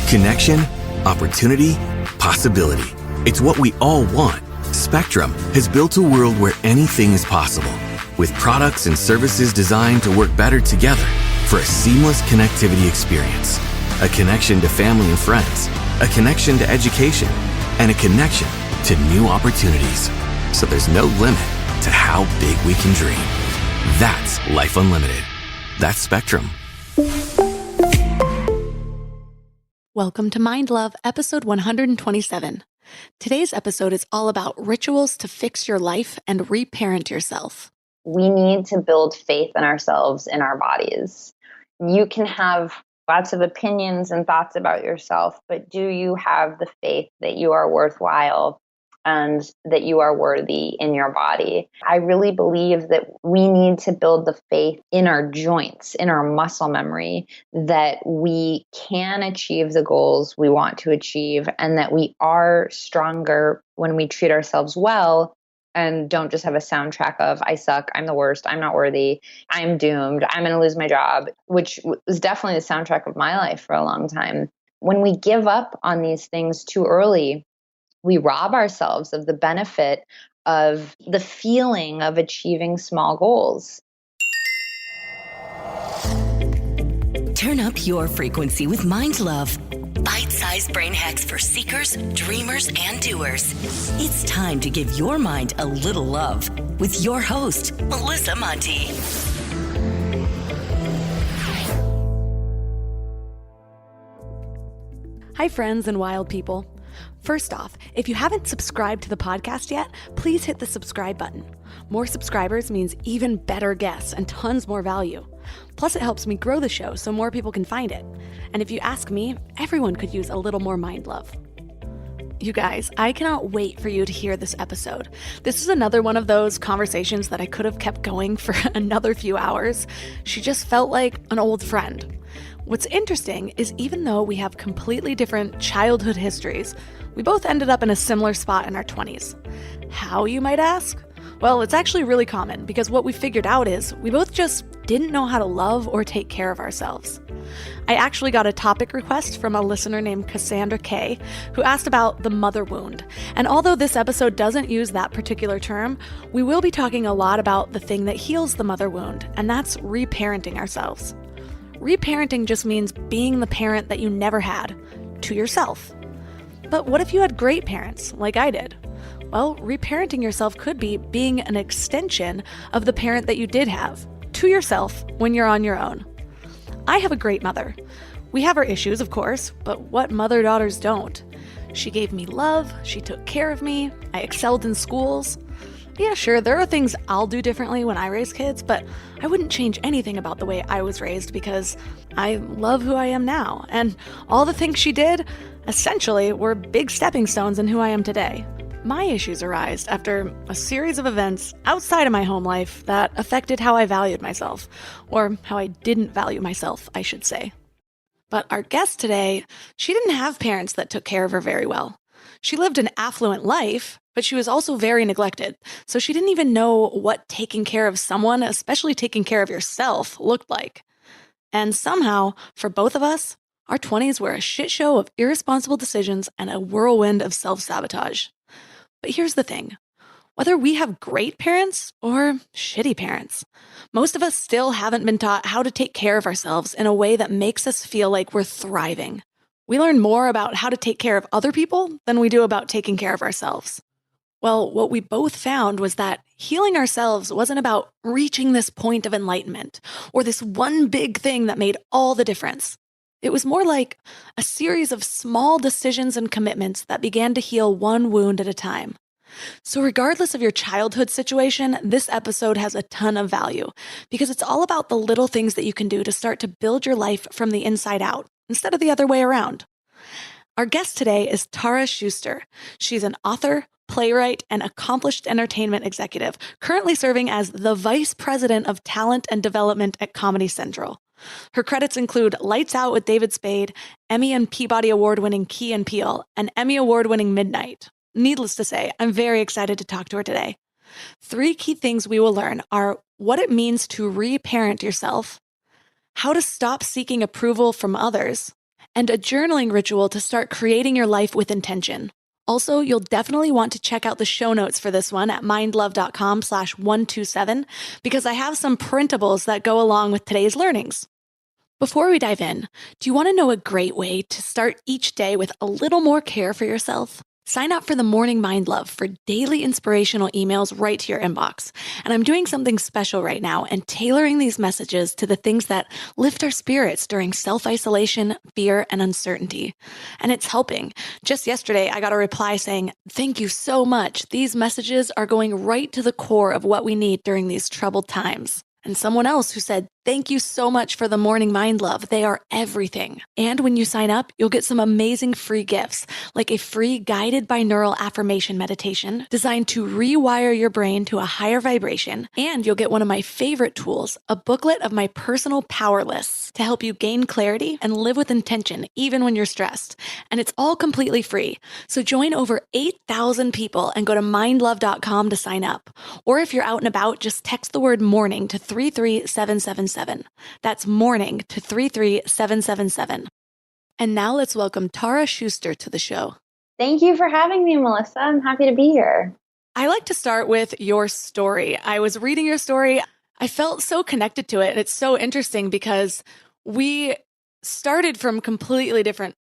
Connection, opportunity, possibility. It's what we all want. Spectrum has built a world where anything is possible, with products and services designed to work better together for a seamless connectivity experience. A connection to family and friends, a connection to education, and a connection to new opportunities. So there's no limit to how big we can dream. That's Life Unlimited. That's Spectrum. Welcome to Mind Love, episode 127. Today's episode is all about rituals to fix your life and reparent yourself. We need to build faith in ourselves, in our bodies. You can have lots of opinions and thoughts about yourself, but do you have the faith that you are worthwhile and that you are worthy in your body? I really believe that we need to build the faith in our joints, in our muscle memory, that we can achieve the goals we want to achieve and that we are stronger when we treat ourselves well and don't just have a soundtrack of, I suck, I'm the worst, I'm not worthy, I'm doomed, I'm going to lose my job, which was definitely the soundtrack of my life for a long time. When we give up on these things too early, we rob ourselves of the benefit of the feeling of achieving small goals. Turn up your frequency with Mind Love. Bite-sized brain hacks for seekers, dreamers, and doers. It's time to give your mind a little love with your host, Melissa Monti. Hi, friends and wild people. First off, if you haven't subscribed to the podcast yet, please hit the subscribe button. More subscribers means even better guests and tons more value. Plus, it helps me grow the show so more people can find it. And if you ask me, everyone could use a little more mind love. You guys, I cannot wait for you to hear this episode. This is another one of those conversations that I could have kept going for another few hours. She just felt like an old friend. What's interesting is even though we have completely different childhood histories, we both ended up in a similar spot in our 20s. How, you might ask? Well, it's actually really common because what we figured out is we both just didn't know how to love or take care of ourselves. I actually got a topic request from a listener named Cassandra K, who asked about the mother wound. And although this episode doesn't use that particular term, we will be talking a lot about the thing that heals the mother wound, and that's reparenting ourselves. Reparenting just means being the parent that you never had, to yourself. But what if you had great parents, like I did? Well, reparenting yourself could be being an extension of the parent that you did have, to yourself when you're on your own. I have a great mother. We have our issues, of course, but what mother-daughters don't? She gave me love, she took care of me, I excelled in schools. Yeah, sure, there are things I'll do differently when I raise kids, but I wouldn't change anything about the way I was raised because I love who I am now. And all the things she did, essentially, were big stepping stones in who I am today. My issues arise after a series of events outside of my home life that affected how I valued myself, or how I didn't value myself, I should say. But our guest today, she didn't have parents that took care of her very well. She lived an affluent life, but she was also very neglected, so she didn't even know what taking care of someone, especially taking care of yourself, looked like. And somehow, for both of us, our 20s were a shit show of irresponsible decisions and a whirlwind of self-sabotage. But here's the thing. Whether we have great parents or shitty parents, most of us still haven't been taught how to take care of ourselves in a way that makes us feel like we're thriving. We learn more about how to take care of other people than we do about taking care of ourselves. Well, what we both found was that healing ourselves wasn't about reaching this point of enlightenment or this one big thing that made all the difference. It was more like a series of small decisions and commitments that began to heal one wound at a time. So regardless of your childhood situation, this episode has a ton of value because it's all about the little things that you can do to start to build your life from the inside out instead of the other way around. Our guest today is Tara Schuster. She's an author, playwright, and accomplished entertainment executive, currently serving as the Vice President of Talent and Development at Comedy Central. Her credits include Lights Out with David Spade, Emmy and Peabody Award-winning Key and Peele, and Emmy Award-winning Midnight. Needless to say, I'm very excited to talk to her today. 3 key things we will learn are what it means to reparent yourself, how to stop seeking approval from others, and a journaling ritual to start creating your life with intention. Also, you'll definitely want to check out the show notes for this one at mindlove.com/127 because I have some printables that go along with today's learnings. Before we dive in, do you want to know a great way to start each day with a little more care for yourself? Sign up for the Morning Mind Love for daily inspirational emails right to your inbox. And I'm doing something special right now and tailoring these messages to the things that lift our spirits during self-isolation, fear, and uncertainty. And it's helping. Just yesterday, I got a reply saying, "Thank you so much. These messages are going right to the core of what we need during these troubled times." And someone else who said, "Thank you so much for the Morning Mind Love. They are everything." And when you sign up, you'll get some amazing free gifts, like a free guided binaural affirmation meditation designed to rewire your brain to a higher vibration. And you'll get one of my favorite tools, a booklet of my personal power lists to help you gain clarity and live with intention, even when you're stressed. And it's all completely free. So join over 8,000 people and go to mindlove.com to sign up. Or if you're out and about, just text the word morning to 33777. That's morning to 33777. And now let's welcome Tara Schuster to the show. Thank you for having me, Melissa. I'm happy to be here. I like to start with your story. I was reading your story. I felt so connected to it. And it's so interesting because we started from completely different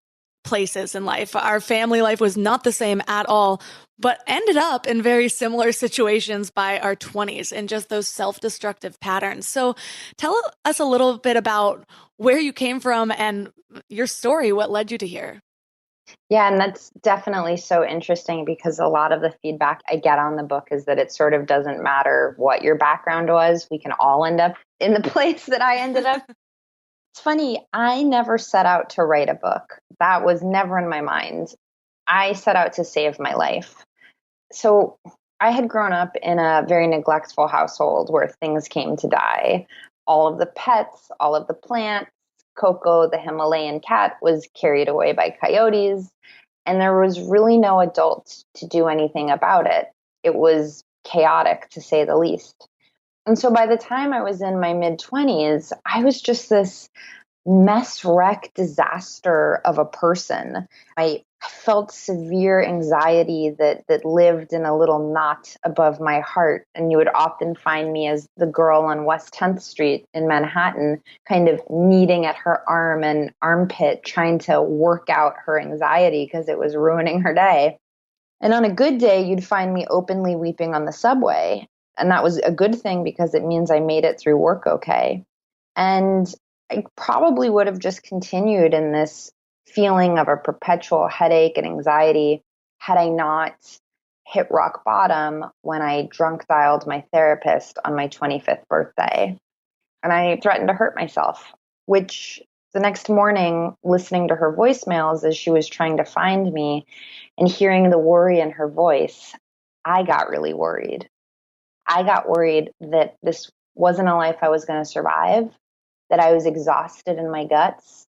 places in life. Our family life was not the same at all, but ended up in very similar situations by our 20s and just those self-destructive patterns. So tell us a little bit about where you came from and your story, what led you to here. Yeah, and that's definitely so interesting because a lot of the feedback I get on the book is that it sort of doesn't matter what your background was. We can all end up in the place that I ended up. It's funny, I never set out to write a book. That was never in my mind. I set out to save my life. So I had grown up in a very neglectful household where things came to die. All of the pets, all of the plants, Coco, the Himalayan cat, was carried away by coyotes, and there was really no adult to do anything about it. It was chaotic, to say the least. And so by the time I was in my mid-20s, I was just this mess wreck disaster of a person. I felt severe anxiety that lived in a little knot above my heart. And you would often find me as the girl on West 10th Street in Manhattan, kind of kneading at her arm and armpit, trying to work out her anxiety because it was ruining her day. And on a good day, you'd find me openly weeping on the subway. And that was a good thing because it means I made it through work okay. And I probably would have just continued in this feeling of a perpetual headache and anxiety had I not hit rock bottom when I drunk dialed my therapist on my 25th birthday. And I threatened to hurt myself, which the next morning, listening to her voicemails as she was trying to find me and hearing the worry in her voice, I got really worried. I got worried that this wasn't a life I was going to survive, that I was exhausted in my guts,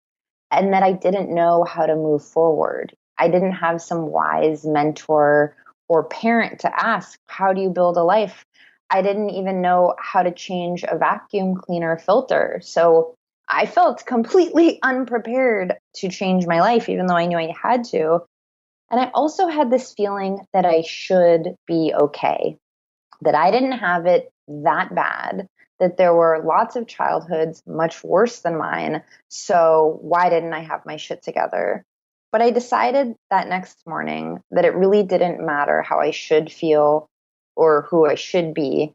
and that I didn't know how to move forward. I didn't have some wise mentor or parent to ask, how do you build a life? I didn't even know how to change a vacuum cleaner filter. So I felt completely unprepared to change my life, even though I knew I had to. And I also had this feeling that I should be okay, that I didn't have it that bad, that there were lots of childhoods much worse than mine. So why didn't I have my shit together? But I decided that next morning that it really didn't matter how I should feel or who I should be.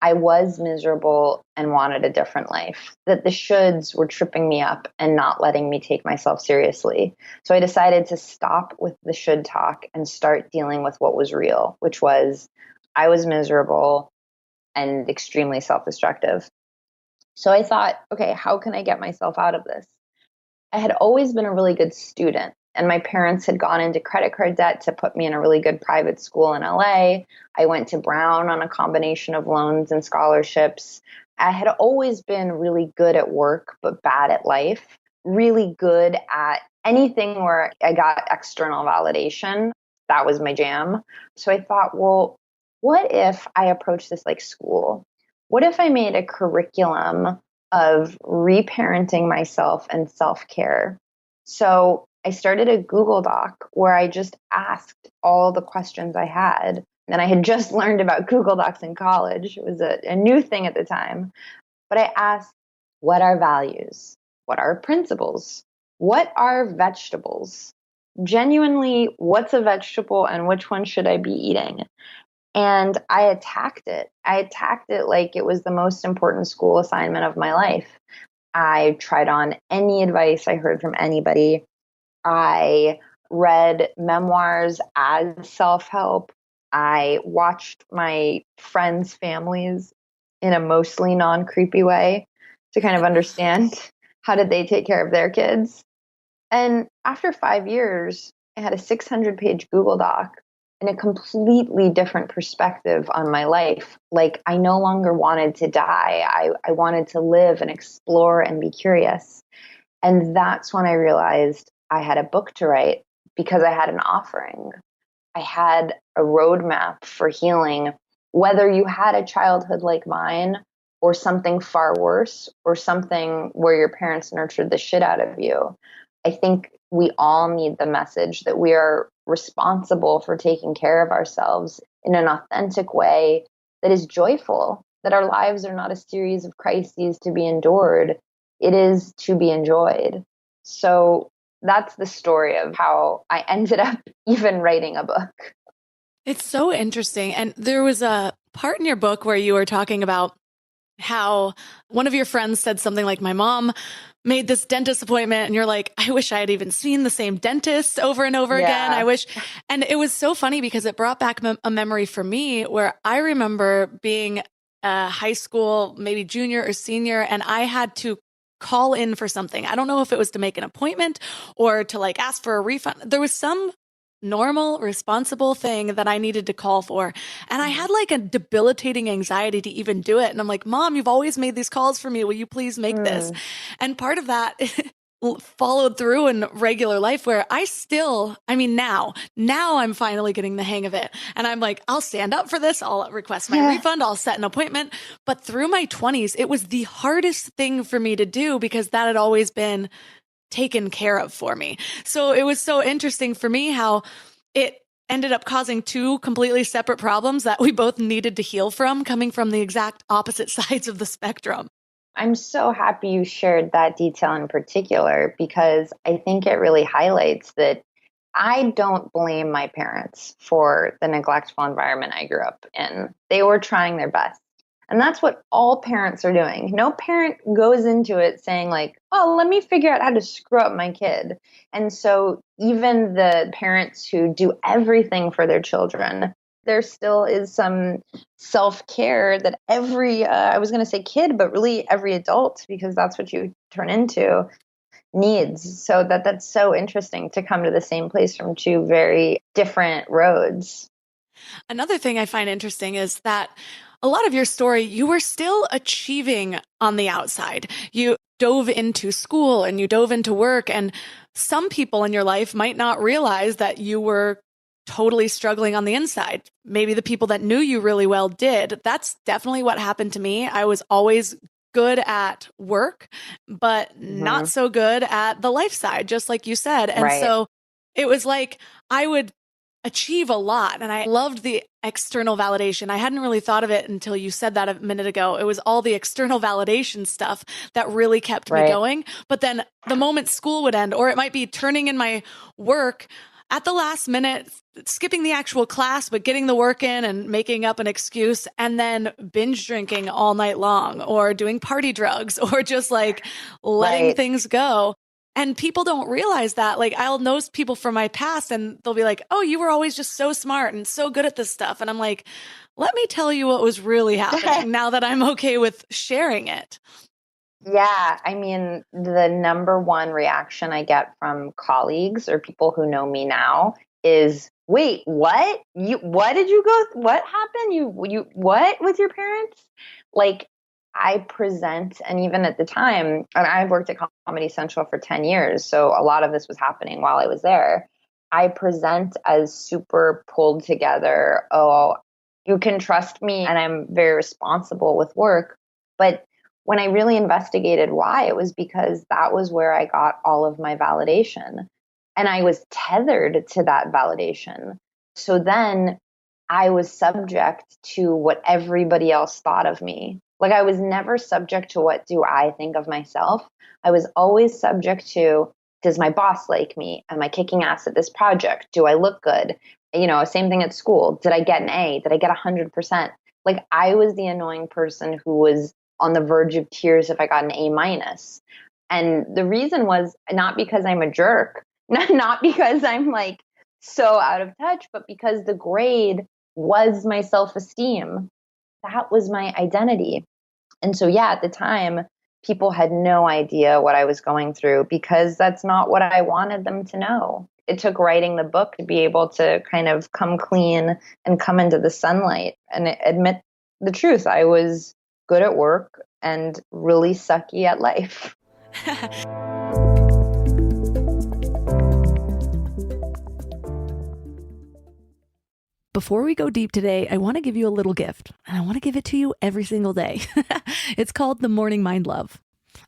I was miserable and wanted a different life, that the shoulds were tripping me up and not letting me take myself seriously. So I decided to stop with the should talk and start dealing with what was real, which was I was miserable and extremely self-destructive. So I thought, okay, how can I get myself out of this? I had always been a really good student, and my parents had gone into credit card debt to put me in a really good private school in LA. I went to Brown on a combination of loans and scholarships. I had always been really good at work, but bad at life, really good at anything where I got external validation. That was my jam. So I thought, well, what if I approach this like school? What if I made a curriculum of reparenting myself and self-care? So I started a Google Doc where I just asked all the questions I had. And I had just learned about Google Docs in college. It was a new thing at the time. But I asked, what are values? What are principles? What are vegetables? Genuinely, what's a vegetable and which one should I be eating? And I attacked it. I attacked it like it was the most important school assignment of my life. I tried on any advice I heard from anybody. I read memoirs as self help. I watched my friends' families in a mostly non creepy way to kind of understand how did they take care of their kids. And after 5 years, I had a 600-page Google Doc and a completely different perspective on my life. Like, I no longer wanted to die. I wanted to live and explore and be curious. And that's when I realized I had a book to write because I had an offering. I had a roadmap for healing, whether you had a childhood like mine or something far worse or something where your parents nurtured the shit out of you. I think we all need the message that we are responsible for taking care of ourselves in an authentic way that is joyful, that our lives are not a series of crises to be endured. It is to be enjoyed. So that's the story of how I ended up even writing a book. It's so interesting. And there was a part in your book where you were talking about how one of your friends said something like, my mom made this dentist appointment, and you're like, I wish I had even seen the same dentist over and over again. I wish. And it was so funny because it brought back a memory for me where I remember being high school, maybe junior or senior, and I had to call in for something. I don't know if it was to make an appointment or to like ask for a refund. There was some normal, responsible thing that I needed to call for. And I had like a debilitating anxiety to even do it. And I'm like, Mom, you've always made these calls for me. Will you please make this? And part of that followed through in regular life where now I'm finally getting the hang of it. And I'm like, I'll stand up for this. I'll request my refund. I'll set an appointment. But through my 20s, it was the hardest thing for me to do because that had always been taken care of for me. So it was so interesting for me how it ended up causing two completely separate problems that we both needed to heal from, coming from the exact opposite sides of the spectrum. I'm so happy you shared that detail in particular because I think it really highlights that I don't blame my parents for the neglectful environment I grew up in. They were trying their best. And that's what all parents are doing. No parent goes into it saying like, oh, let me figure out how to screw up my kid. And so even the parents who do everything for their children, there still is some self-care that I was going to say kid, but really every adult, because that's what you turn into, needs. So that's so interesting to come to the same place from two very different roads. Another thing I find interesting is that a lot of your story, you were still achieving on the outside. You dove into school and you dove into work, and some people in your life might not realize that you were totally struggling on the inside. Maybe the people that knew you really well did. That's definitely what happened to me. I was always good at work, but not so good at the life side, just like you said. And so it was like I would achieve a lot. And I loved the external validation. I hadn't really thought of it until you said that a minute ago. It was all the external validation stuff that really kept me going. But then the moment school would end, or it might be turning in my work at the last minute, skipping the actual class, but getting the work in and making up an excuse, and then binge drinking all night long, or doing party drugs, or just like letting things go. And people don't realize that. Like, I'll know people from my past and they'll be like, oh, you were always just so smart and so good at this stuff. And I'm like, let me tell you what was really happening now that I'm okay with sharing it. Yeah. I mean, the number one reaction I get from colleagues or people who know me now is, wait, what? What did you go? What happened? You, what with your parents? Like, I present, and even at the time, and I've worked at Comedy Central for 10 years, so a lot of this was happening while I was there. I present as super pulled together. Oh, you can trust me, and I'm very responsible with work. But when I really investigated why, it was because that was where I got all of my validation. And I was tethered to that validation. So then I was subject to what everybody else thought of me. Like I was never subject to what do I think of myself. I was always subject to, does my boss like me? Am I kicking ass at this project? Do I look good? Same thing at school. Did I get an A? Did I get 100%? Like I was the annoying person who was on the verge of tears if I got an A minus. And the reason was not because I'm a jerk, not because I'm like so out of touch, but because the grade was my self-esteem. That was my identity. And so, yeah, at the time, people had no idea what I was going through because that's not what I wanted them to know. It took writing the book to be able to kind of come clean and come into the sunlight and admit the truth. I was good at work and really sucky at life. Before we go deep today, I want to give you a little gift, and I want to give it to you every single day. It's called the Morning Mind Love.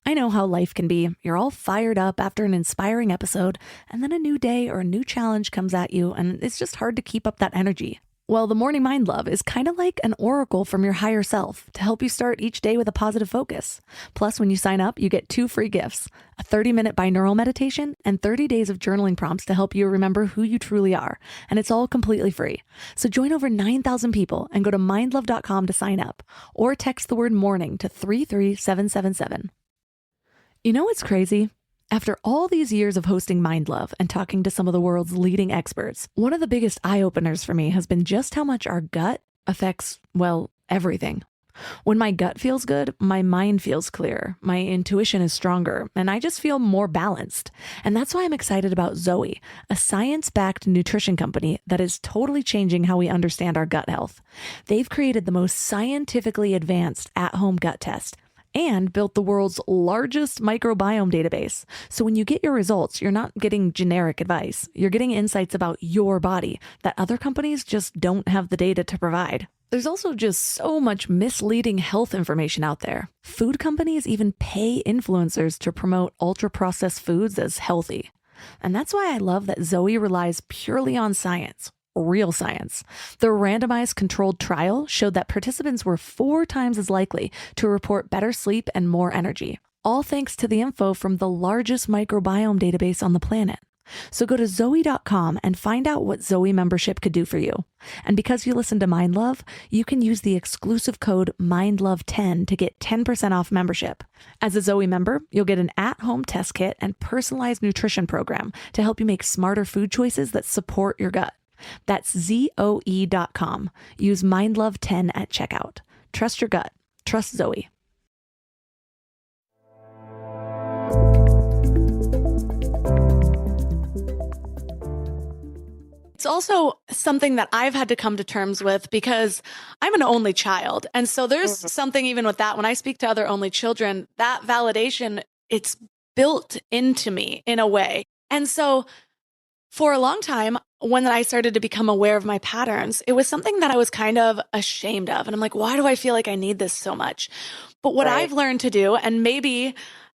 I know how life can be. You're all fired up after an inspiring episode, and then a new day or a new challenge comes at you, and it's just hard to keep up that energy. Well, the Morning Mind Love is kind of like an oracle from your higher self to help you start each day with a positive focus. Plus, when you sign up, you get 2 free gifts, a 30-minute binaural meditation and 30 days of journaling prompts to help you remember who you truly are. And it's all completely free. So join over 9,000 people and go to mindlove.com to sign up or text the word morning to 33777. You know what's crazy? After all these years of hosting Mind Love and talking to some of the world's leading experts, one of the biggest eye-openers for me has been just how much our gut affects, well, everything. When my gut feels good, my mind feels clear, my intuition is stronger, and I just feel more balanced. And that's why I'm excited about Zoe, a science-backed nutrition company that is totally changing how we understand our gut health. They've created the most scientifically advanced at-home gut test and built the world's largest microbiome database. So when you get your results, you're not getting generic advice. You're getting insights about your body that other companies just don't have the data to provide. There's also just so much misleading health information out there. Food companies even pay influencers to promote ultra-processed foods as healthy. And that's why I love that Zoe relies purely on science. Real science. The randomized controlled trial showed that participants were 4 times as likely to report better sleep and more energy, all thanks to the info from the largest microbiome database on the planet. So go to Zoe.com and find out what Zoe membership could do for you. And because you listen to Mind Love, you can use the exclusive code MINDLOVE10 to get 10% off membership. As a Zoe member, you'll get an at-home test kit and personalized nutrition program to help you make smarter food choices that support your gut. That's Zoe.com. Use MindLove10 at checkout. Trust your gut. Trust Zoe. It's also something that I've had to come to terms with because I'm an only child. And so there's something even with that. When I speak to other only children, that validation, it's built into me in a way. And so for a long time, when I started to become aware of my patterns, it was something that I was kind of ashamed of. And I'm like, why do I feel like I need this so much? But what I've learned to do, and maybe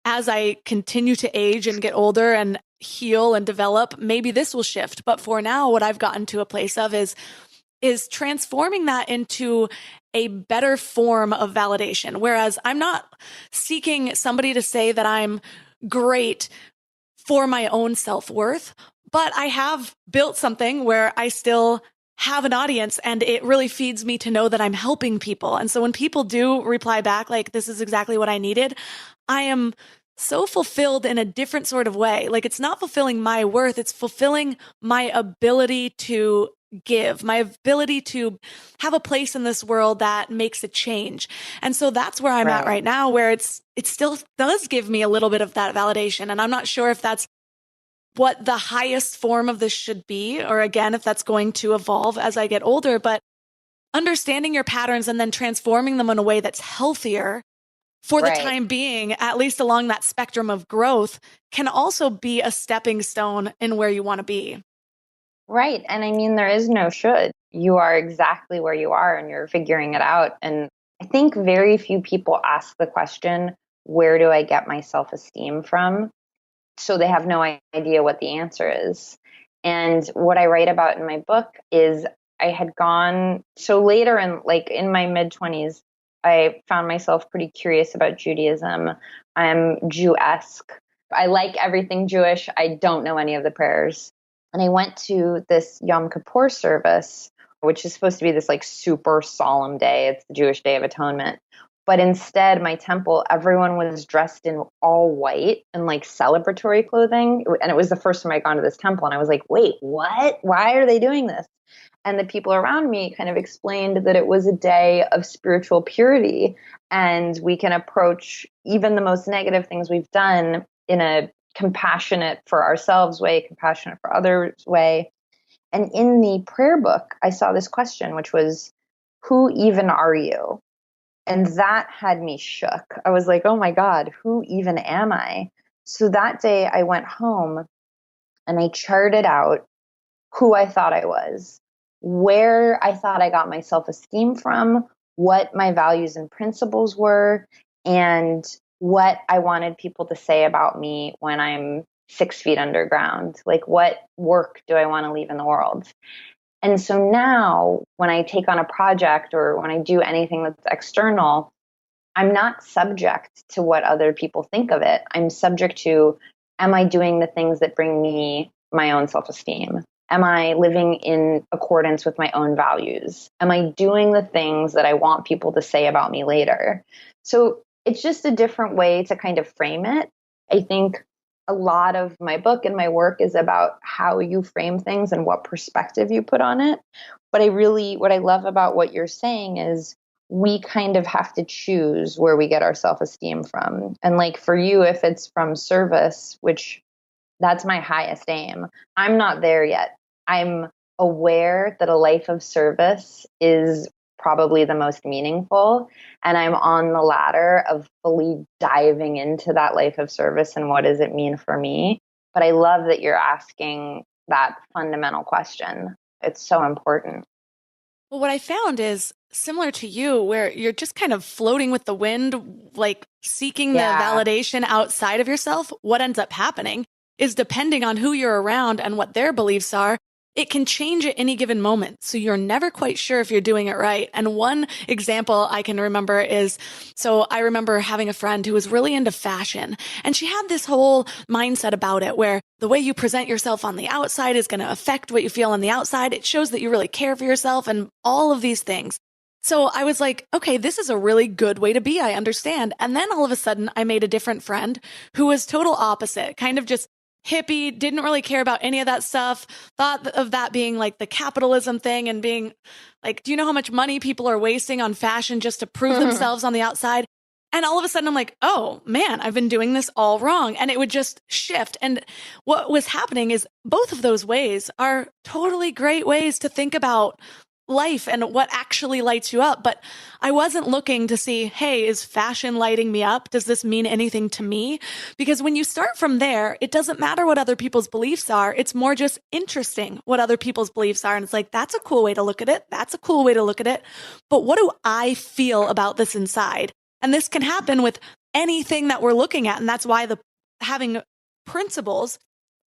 as I continue to age and get older and heal and develop, maybe this will shift. But for now, what I've gotten to a place of is transforming that into a better form of validation. Whereas I'm not seeking somebody to say that I'm great for my own self-worth, but I have built something where I still have an audience and it really feeds me to know that I'm helping people. And so when people do reply back, like, this is exactly what I needed, I am so fulfilled in a different sort of way. Like, it's not fulfilling my worth. It's fulfilling my ability to give, my ability to have a place in this world that makes a change. And so that's where I'm at right now, where it still does give me a little bit of that validation. And I'm not sure if that's what the highest form of this should be, or again, if that's going to evolve as I get older, but understanding your patterns and then transforming them in a way that's healthier for the time being, at least along that spectrum of growth, can also be a stepping stone in where you want to be. Right. And I mean, there is no should. You are exactly where you are and you're figuring it out. And I think very few people ask the question, where do I get my self-esteem from? So they have no idea what the answer is. And what I write about in my book is I had gone so later in my mid 20s, I found myself pretty curious about Judaism. I'm Jew-esque. I like everything Jewish. I don't know any of the prayers. And I went to this Yom Kippur service, which is supposed to be this like super solemn day. It's the Jewish Day of Atonement. But instead, my temple, everyone was dressed in all white and like celebratory clothing. And it was the first time I'd gone to this temple. And I was like, wait, what? Why are they doing this? And the people around me kind of explained that it was a day of spiritual purity. And we can approach even the most negative things we've done in a compassionate for ourselves way, compassionate for others way. And in the prayer book, I saw this question, which was, who even are you? And that had me shook. I was like, oh my God, who even am I? So that day I went home and I charted out who I thought I was, where I thought I got my self-esteem from, what my values and principles were, and what I wanted people to say about me when I'm 6 feet underground. Like, what work do I want to leave in the world? And so now when I take on a project or when I do anything that's external, I'm not subject to what other people think of it. I'm subject to, am I doing the things that bring me my own self-esteem? Am I living in accordance with my own values? Am I doing the things that I want people to say about me later? So it's just a different way to kind of frame it. I think a lot of my book and my work is about how you frame things and what perspective you put on it. But what I love about what you're saying is we kind of have to choose where we get our self-esteem from. And like for you, if it's from service, which that's my highest aim, I'm not there yet. I'm aware that a life of service is probably the most meaningful. And I'm on the ladder of fully diving into that life of service and what does it mean for me. But I love that you're asking that fundamental question. It's so important. Well, what I found is similar to you, where you're just kind of floating with the wind, like seeking the validation outside of yourself. What ends up happening is, depending on who you're around and what their beliefs are, it can change at any given moment. So you're never quite sure if you're doing it right. And one example I can remember is, so I remember having a friend who was really into fashion, and she had this whole mindset about it where the way you present yourself on the outside is going to affect what you feel on the outside. It shows that you really care for yourself and all of these things. So I was like, okay, this is a really good way to be. I understand. And then all of a sudden I made a different friend who was total opposite, kind of just hippie, didn't really care about any of that stuff, thought of that being like the capitalism thing and being like, do you know how much money people are wasting on fashion just to prove themselves on the outside? And all of a sudden I'm like, oh man, I've been doing this all wrong. And it would just shift. And what was happening is both of those ways are totally great ways to think about life and what actually lights you up. But I wasn't looking to see, hey, is fashion lighting me up? Does this mean anything to me? Because when you start from there, it doesn't matter what other people's beliefs are. It's more just interesting what other people's beliefs are. And it's like, that's a cool way to look at it. That's a cool way to look at it. But what do I feel about this inside? And this can happen with anything that we're looking at. And that's why having principles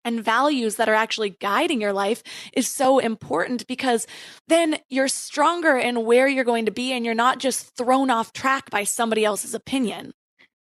and values that are actually guiding your life is so important, because then you're stronger in where you're going to be and you're not just thrown off track by somebody else's opinion.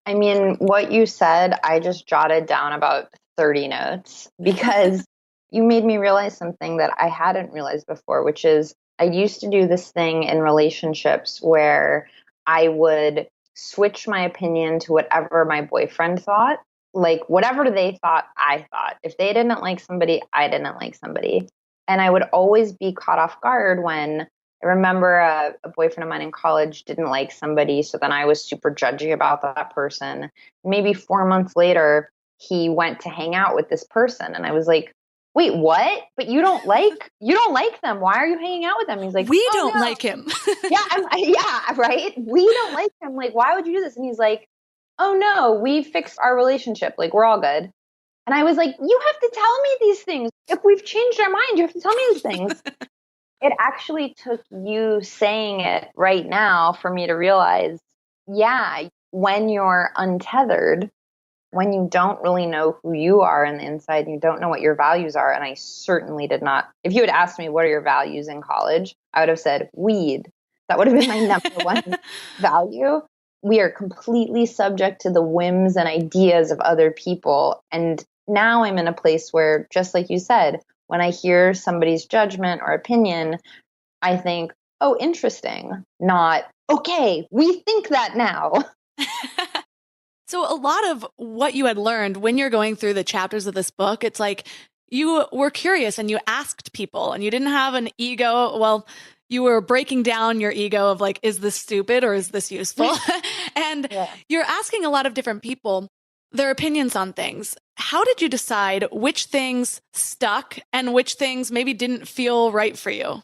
I mean, what you said, I just jotted down about 30 notes because you made me realize something that I hadn't realized before, which is I used to do this thing in relationships where I would switch my opinion to whatever my boyfriend thought. Like whatever they thought, I thought. If they didn't like somebody, I didn't like somebody. And I would always be caught off guard when I remember a boyfriend of mine in college didn't like somebody. So then I was super judgy about that person. Maybe 4 months later, he went to hang out with this person. And I was like, wait, what? But you don't like them. Why are you hanging out with them? He's like, we don't like him. yeah, right. We don't like him. Like, why would you do this? And he's like, oh no, we fixed our relationship. Like, we're all good. And I was like, you have to tell me these things. If we've changed our mind, you have to tell me these things. It actually took you saying it right now for me to realize, yeah, when you're untethered, when you don't really know who you are on the inside, you don't know what your values are. And I certainly did not. If you had asked me, what are your values in college? I would have said weed. That would have been my number one value. We are completely subject to the whims and ideas of other people. And now I'm in a place where, just like you said, when I hear somebody's judgment or opinion, I think, oh, interesting, not, okay, we think that now. So a lot of what you had learned when you're going through the chapters of this book, it's like you were curious and you asked people and you didn't have an ego. Well, you were breaking down your ego of like, is this stupid or is this useful? And you're asking a lot of different people their opinions on things. How did you decide which things stuck and which things maybe didn't feel right for you?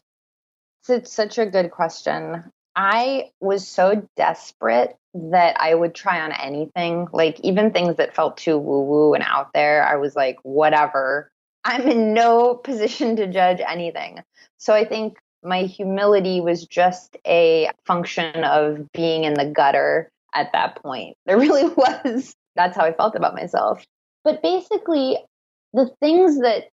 It's such a good question. I was so desperate that I would try on anything, like even things that felt too woo woo and out there. I was like, whatever. I'm in no position to judge anything. So I think my humility was just a function of being in the gutter at that point. There really was. That's how I felt about myself. But basically, the things that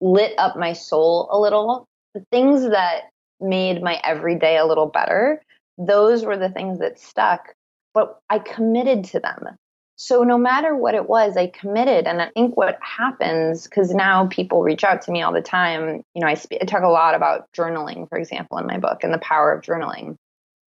lit up my soul a little, the things that made my everyday a little better, those were the things that stuck, but I committed to them. So no matter what it was, I committed. And I think what happens, because now people reach out to me all the time, I talk a lot about journaling, for example, in my book and the power of journaling.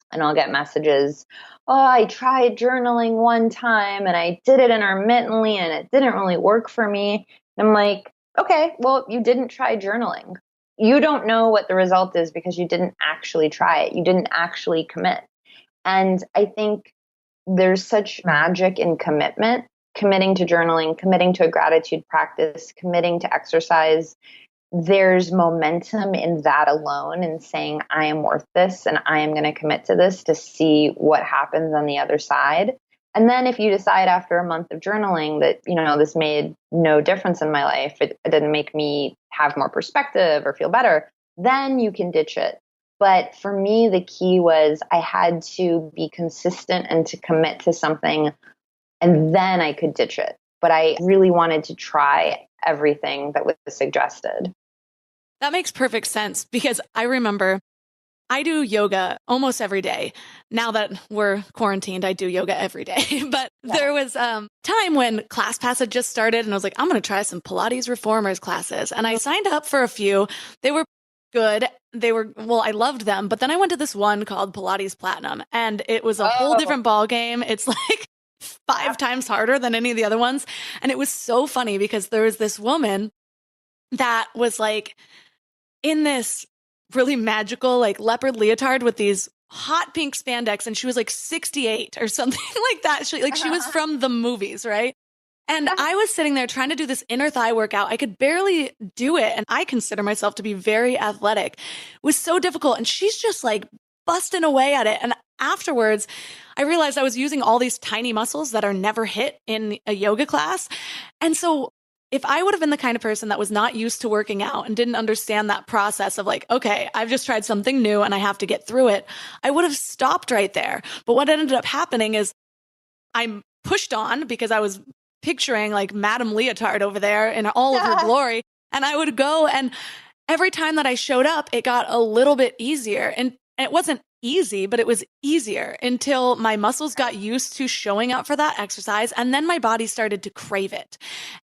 And I'll get messages, oh, I tried journaling one time and I did it intermittently and it didn't really work for me. And I'm like, okay, well, you didn't try journaling. You don't know what the result is because you didn't actually try it. You didn't actually commit. And I think there's such magic in commitment, committing to journaling, committing to a gratitude practice, committing to exercise. There's momentum in that alone and saying, I am worth this and I am going to commit to this to see what happens on the other side. And then if you decide after a month of journaling that, this made no difference in my life, it didn't make me have more perspective or feel better, then you can ditch it. But for me, the key was I had to be consistent and to commit to something, and then I could ditch it. But I really wanted to try everything that was suggested. That makes perfect sense because I remember I do yoga almost every day. Now that we're quarantined, I do yoga every day. But there was time when ClassPass had just started and I was like, I'm going to try some Pilates reformers classes. And I signed up for a few. They were good. I loved them. But then I went to this one called Pilates Platinum and it was a whole different ball game. It's like 5 times harder than any of the other ones. And it was so funny because there was this woman that was like in this really magical like leopard leotard with these hot pink spandex, and she was like 68 or something like that. She was from the movies, right? And I was sitting there trying to do this inner thigh workout. I could barely do it. And I consider myself to be very athletic. It was so difficult. And she's just like busting away at it. And afterwards, I realized I was using all these tiny muscles that are never hit in a yoga class. And so if I would have been the kind of person that was not used to working out and didn't understand that process of like, okay, I've just tried something new and I have to get through it, I would have stopped right there. But what ended up happening is I pushed on because I was picturing like Madame Leotard over there in all of her glory. And I would go, and every time that I showed up, it got a little bit easier. And it wasn't easy, but it was easier until my muscles got used to showing up for that exercise. And then my body started to crave it.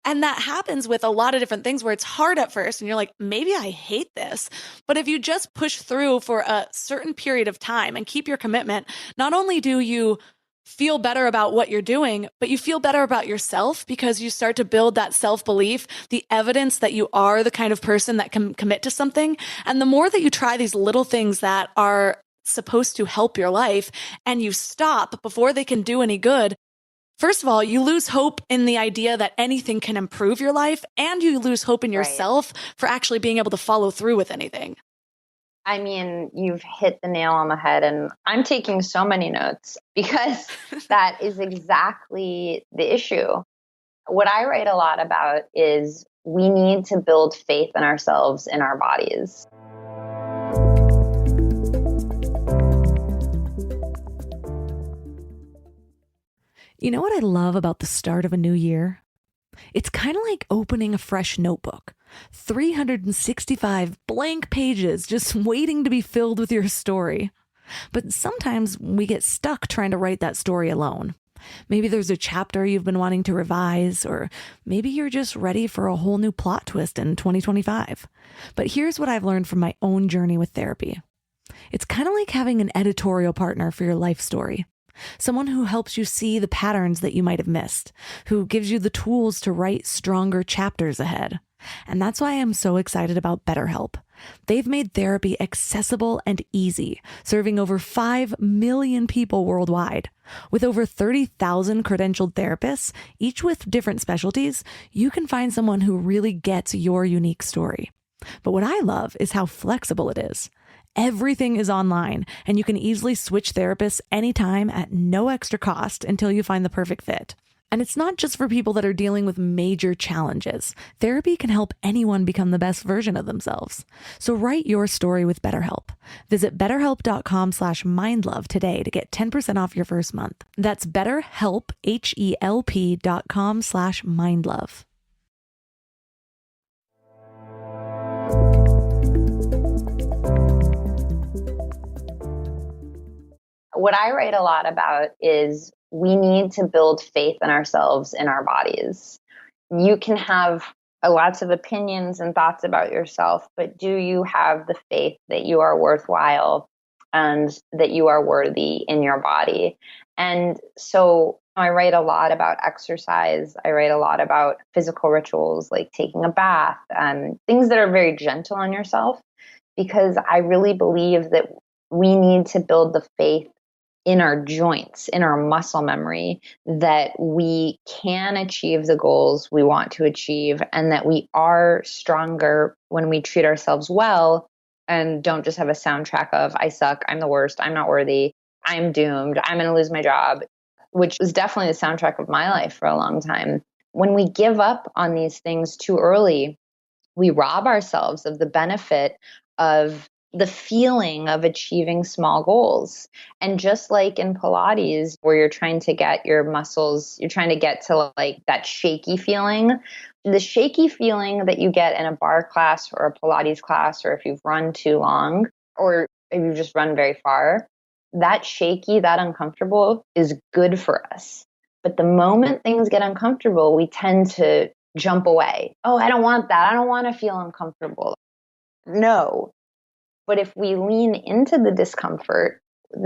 And that happens with a lot of different things where it's hard at first and you're like, maybe I hate this. But if you just push through for a certain period of time and keep your commitment, not only do you feel better about what you're doing, but you feel better about yourself because you start to build that self-belief, the evidence that you are the kind of person that can commit to something. And the more that you try these little things that are supposed to help your life and you stop before they can do any good, first of all, you lose hope in the idea that anything can improve your life, and you lose hope in yourself for actually being able to follow through with anything. I mean, you've hit the nail on the head, and I'm taking so many notes because that is exactly the issue. What I write a lot about is we need to build faith in ourselves, in our bodies. You know what I love about the start of a new year? It's kind of like opening a fresh notebook. 365 blank pages just waiting to be filled with your story. But sometimes we get stuck trying to write that story alone. Maybe there's a chapter you've been wanting to revise, or maybe you're just ready for a whole new plot twist in 2025. But here's what I've learned from my own journey with therapy. It's kind of like having an editorial partner for your life story. Someone who helps you see the patterns that you might have missed, who gives you the tools to write stronger chapters ahead. And that's why I'm so excited about BetterHelp. They've made therapy accessible and easy, serving over 5 million people worldwide. With over 30,000 credentialed therapists, each with different specialties, you can find someone who really gets your unique story. But what I love is how flexible it is. Everything is online, and you can easily switch therapists anytime at no extra cost until you find the perfect fit. And it's not just for people that are dealing with major challenges. Therapy can help anyone become the best version of themselves. So write your story with BetterHelp. Visit betterhelp.com/mindlove today to get 10% off your first month. That's BetterHelp, HELP.com/mindlove. What I write a lot about is we need to build faith in ourselves, in our bodies. You can have lots of opinions and thoughts about yourself, but do you have the faith that you are worthwhile and that you are worthy in your body? And so I write a lot about exercise. I write a lot about physical rituals like taking a bath and things that are very gentle on yourself, because I really believe that we need to build the faith in our joints, in our muscle memory, that we can achieve the goals we want to achieve, and that we are stronger when we treat ourselves well and don't just have a soundtrack of, I suck, I'm the worst, I'm not worthy, I'm doomed, I'm going to lose my job, which was definitely the soundtrack of my life for a long time. When we give up on these things too early, we rob ourselves of the benefit of the feeling of achieving small goals. And just like in Pilates, where you're trying to get your muscles, you're trying to get to like that shaky feeling, the shaky feeling that you get in a bar class or a Pilates class, or if you've run too long, or if you've just run very far, that shaky, that uncomfortable is good for us. But the moment things get uncomfortable, we tend to jump away. Oh, I don't want that. I don't want to feel uncomfortable. No. But if we lean into the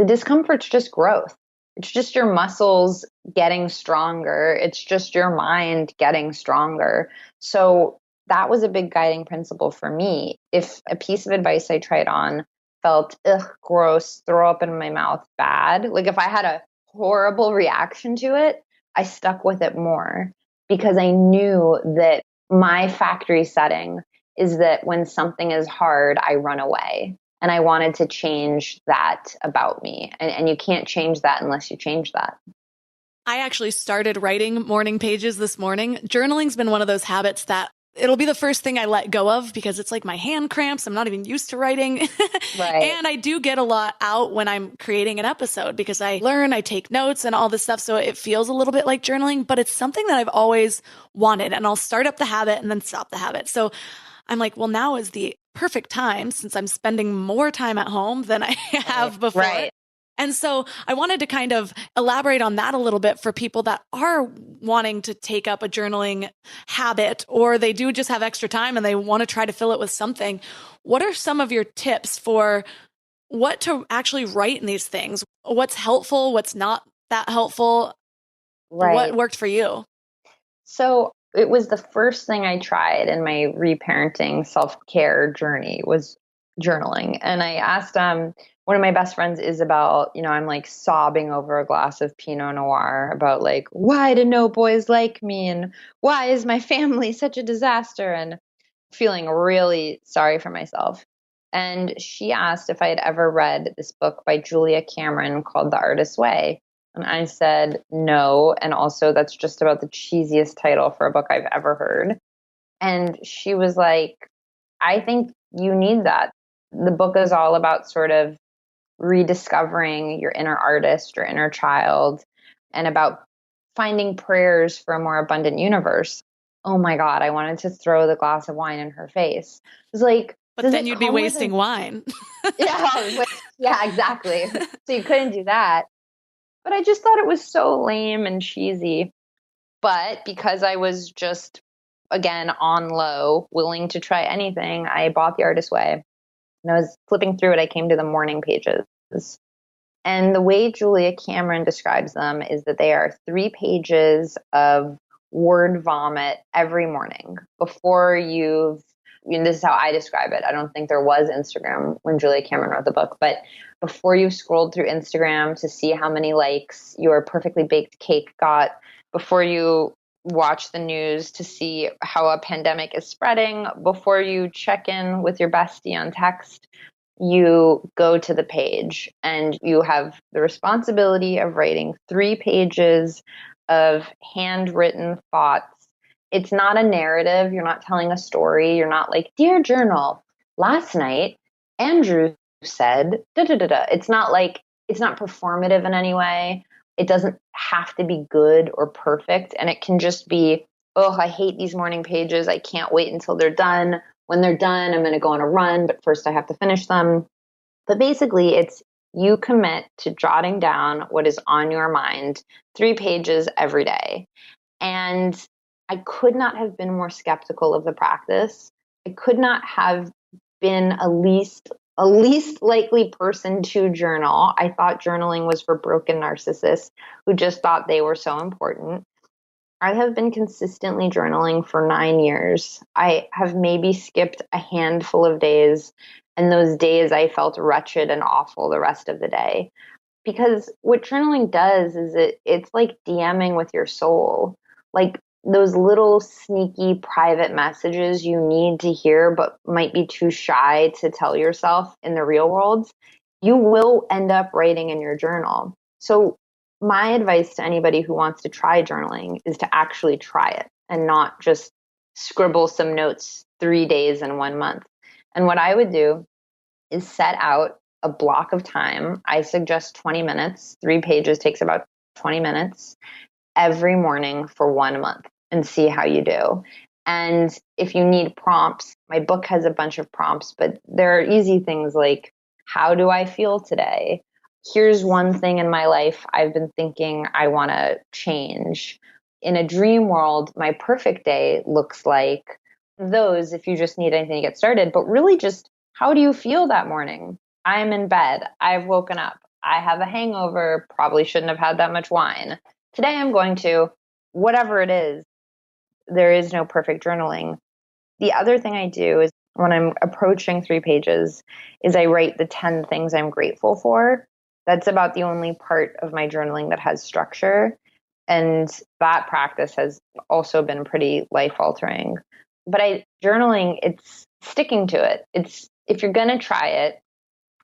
discomfort's just growth. It's just your muscles getting stronger. It's just your mind getting stronger. So that was a big guiding principle for me. If a piece of advice I tried on felt gross, throw up in my mouth, bad, like if I had a horrible reaction to it, I stuck with it more, because I knew that my factory setting is that when something is hard, I run away. And I wanted to change that about me. And you can't change that unless you change that. I actually started writing morning pages this morning. Journaling's been one of those habits that it'll be the first thing I let go of, because it's like my hand cramps. I'm not even used to writing. Right. And I do get a lot out when I'm creating an episode, because I learn, I take notes and all this stuff. So it feels a little bit like journaling, but it's something that I've always wanted. And I'll start up the habit and then stop the habit. So I'm like, well, now is the perfect time, since I'm spending more time at home than I have before. Right. And so I wanted to kind of elaborate on that a little bit for people that are wanting to take up a journaling habit, or they do just have extra time and they want to try to fill it with something. What are some of your tips for what to actually write in these things? What's helpful? What's not that helpful? Right. What worked for you? So it was the first thing I tried in my reparenting self-care journey was journaling. And I asked one of my best friends, Isabel, I'm like sobbing over a glass of Pinot Noir about like, why do no boys like me? And why is my family such a disaster? And feeling really sorry for myself. And she asked if I had ever read this book by Julia Cameron called The Artist's Way. And I said no. And also, that's just about the cheesiest title for a book I've ever heard. And she was like, I think you need that. The book is all about sort of rediscovering your inner artist, your inner child, and about finding prayers for a more abundant universe. Oh my God, I wanted to throw the glass of wine in her face. It was like, But then you'd be wasting wine. Yeah, exactly. So you couldn't do that. But I just thought it was so lame and cheesy. But because I was just, again, on low, willing to try anything, I bought The Artist's Way. And I was flipping through it. I came to the morning pages. And the way Julia Cameron describes them is that they are 3 pages of word vomit every morning before you've, this is how I describe it. I don't think there was Instagram when Julia Cameron wrote the book, but before you scrolled through Instagram to see how many likes your perfectly baked cake got, before you watch the news to see how a pandemic is spreading, before you check in with your bestie on text, you go to the page and you have the responsibility of writing 3 pages of handwritten thoughts. It's not a narrative. You're not telling a story. You're not like, Dear Journal, last night, Andrew said, da da da da. It's not performative in any way. It doesn't have to be good or perfect. And it can just be, oh, I hate these morning pages. I can't wait until they're done. When they're done, I'm going to go on a run, but first I have to finish them. But basically, it's you commit to jotting down what is on your mind, 3 pages every day. And I could not have been more skeptical of the practice. I could not have been a least likely person to journal. I thought journaling was for broken narcissists who just thought they were so important. I have been consistently journaling for 9 years. I have maybe skipped a handful of days, and those days I felt wretched and awful the rest of the day. Because what journaling does is it's like DMing with your soul. Like those little sneaky private messages you need to hear but might be too shy to tell yourself in the real world, you will end up writing in your journal. So my advice to anybody who wants to try journaling is to actually try it and not just scribble some notes 3 days in 1 month. And what I would do is set out a block of time. I suggest 20 minutes. 3 pages takes about 20 minutes every morning for 1 month and see how you do. And if you need prompts, my book has a bunch of prompts, but there are easy things like, how do I feel today? Here's one thing in my life I've been thinking I want to change. In a dream world, my perfect day looks like those, if you just need anything to get started, but really just, how do you feel that morning? I'm in bed. I've woken up. I have a hangover. Probably shouldn't have had that much wine. Today I'm going to, whatever it is, there is no perfect journaling. The other thing I do is when I'm approaching 3 pages is I write the 10 things I'm grateful for. That's about the only part of my journaling that has structure. And that practice has also been pretty life altering. But journaling, it's sticking to it. It's, if you're going to try it,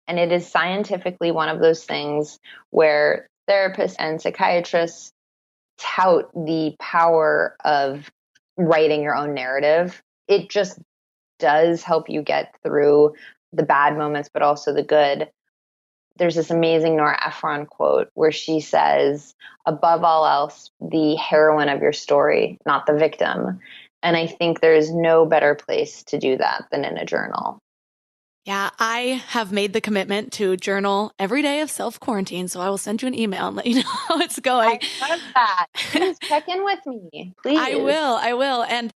and it is scientifically one of those things where therapists and psychiatrists tout the power of writing your own narrative. It just does help you get through the bad moments, but also the good. There's this amazing Nora Ephron quote where she says, above all else, the heroine of your story, not the victim. And I think there is no better place to do that than in a journal. Yeah, I have made the commitment to journal every day of self-quarantine, so I will send you an email and let you know how it's going. I love that. Please check in with me, please. I will. And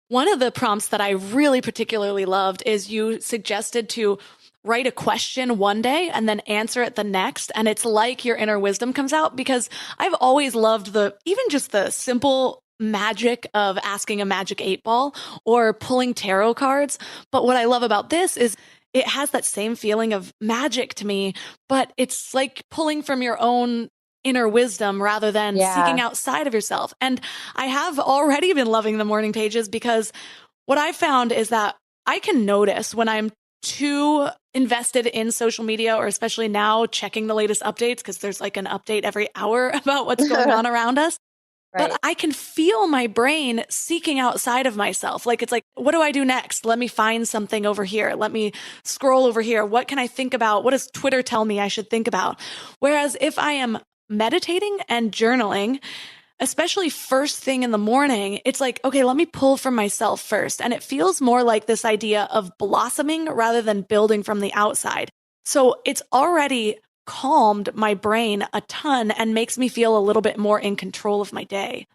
one of the prompts that I really particularly loved is you suggested to write a question one day and then answer it the next. And it's like your inner wisdom comes out, because I've always loved even just the simple magic of asking a magic 8-ball or pulling tarot cards. But what I love about this is it has that same feeling of magic to me, but it's like pulling from your own inner wisdom rather than seeking outside of yourself. And I have already been loving the morning pages, because what I found is that I can notice when I'm too invested in social media, or especially now checking the latest updates, because there's like an update every hour about what's going on around us. Right. But I can feel my brain seeking outside of myself. Like, it's like, what do I do next? Let me find something over here. Let me scroll over here. What can I think about? What does Twitter tell me I should think about? Whereas if I am meditating and journaling, especially first thing in the morning, it's like, okay, let me pull from myself first. And it feels more like this idea of blossoming rather than building from the outside. So it's already calmed my brain a ton and makes me feel a little bit more in control of my day.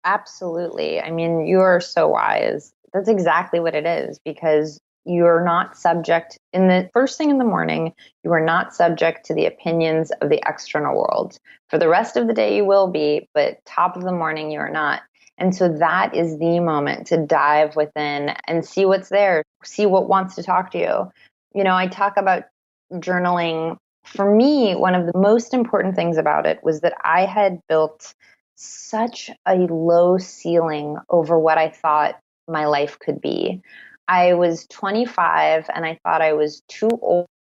Absolutely. I mean, you are so wise. That's exactly what it is, because you're not subject in the first thing in the morning, you are not subject to the opinions of the external world. For the rest of the day, you will be, but top of the morning, you are not. And so that is the moment to dive within and see what's there, see what wants to talk to you. You know, I talk about journaling. For me, one of the most important things about it was that I had built such a low ceiling over what I thought my life could be. I was 25 and I thought I was too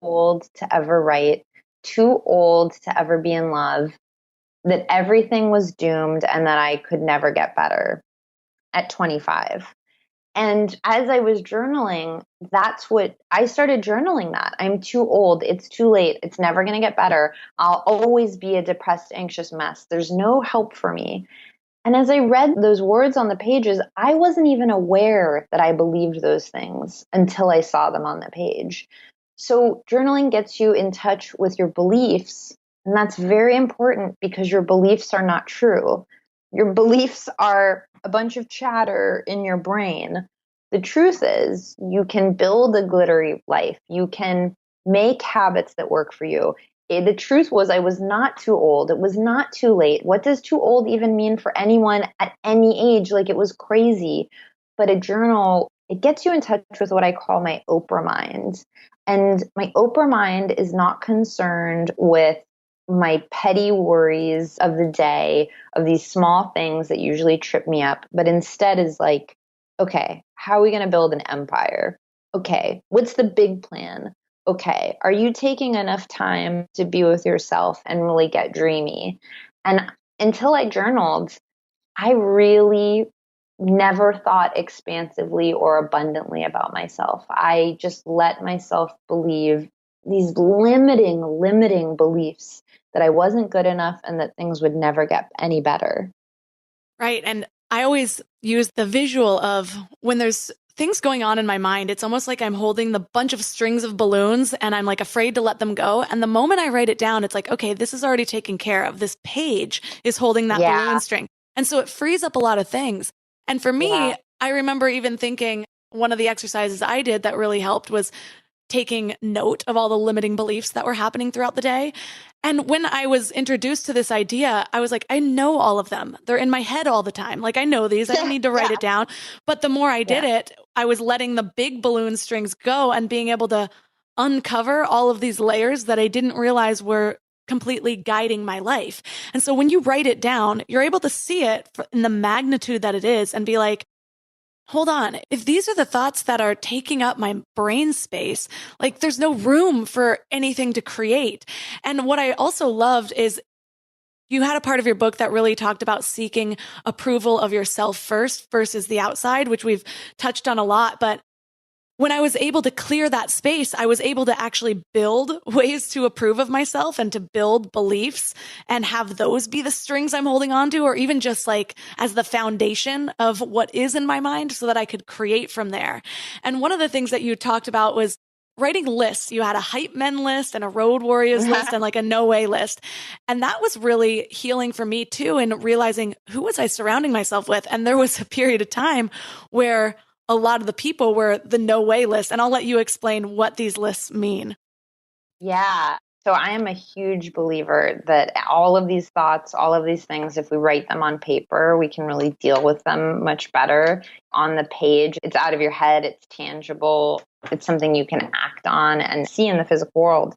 old to ever write, too old to ever be in love, that everything was doomed and that I could never get better at 25. And as I was journaling, that's what I started journaling that. I'm too old. It's too late. It's never going to get better. I'll always be a depressed, anxious mess. There's no help for me. And as I read those words on the pages, I wasn't even aware that I believed those things until I saw them on the page. So journaling gets you in touch with your beliefs. And that's very important because your beliefs are not true. Your beliefs are a bunch of chatter in your brain. The truth is, you can build a glittery life. You can make habits that work for you. The truth was, I was not too old. It was not too late. What does too old even mean for anyone at any age? Like, it was crazy. But a journal, it gets you in touch with what I call my Oprah mind. And my Oprah mind is not concerned with my petty worries of the day, of these small things that usually trip me up, but instead is like, okay, how are we going to build an empire? Okay, what's the big plan? Okay, are you taking enough time to be with yourself and really get dreamy? And until I journaled, I really never thought expansively or abundantly about myself. I just let myself believe these limiting beliefs that I wasn't good enough and that things would never get any better. Right. And I always use the visual of when there's things going on in my mind, it's almost like I'm holding the bunch of strings of balloons and I'm like afraid to let them go. And the moment I write it down, it's like, okay, this is already taken care of. This page is holding that Yeah. balloon string. And so it frees up a lot of things. And for me, Yeah. I remember even thinking one of the exercises I did that really helped was taking note of all the limiting beliefs that were happening throughout the day. And when I was introduced to this idea, I was like, I know all of them. They're in my head all the time. Like, I know these. I don't need to write it down. But the more I did it, I was letting the big balloon strings go and being able to uncover all of these layers that I didn't realize were completely guiding my life. And so when you write it down, you're able to see it in the magnitude that it is and be like, hold on, if these are the thoughts that are taking up my brain space, like there's no room for anything to create. And what I also loved is you had a part of your book that really talked about seeking approval of yourself first versus the outside, which we've touched on a lot. But when I was able to clear that space, I was able to actually build ways to approve of myself and to build beliefs and have those be the strings I'm holding on to, or even just like as the foundation of what is in my mind so that I could create from there. And one of the things that you talked about was writing lists. You had a hype men list and a road warriors list and like a no way list. And that was really healing for me too, and realizing who was I surrounding myself with. And there was a period of time where a lot of the people were the no way list. And I'll let you explain what these lists mean. Yeah. So I am a huge believer that all of these thoughts, all of these things, if we write them on paper, we can really deal with them much better. On the page, it's out of your head, it's tangible, it's something you can act on and see in the physical world.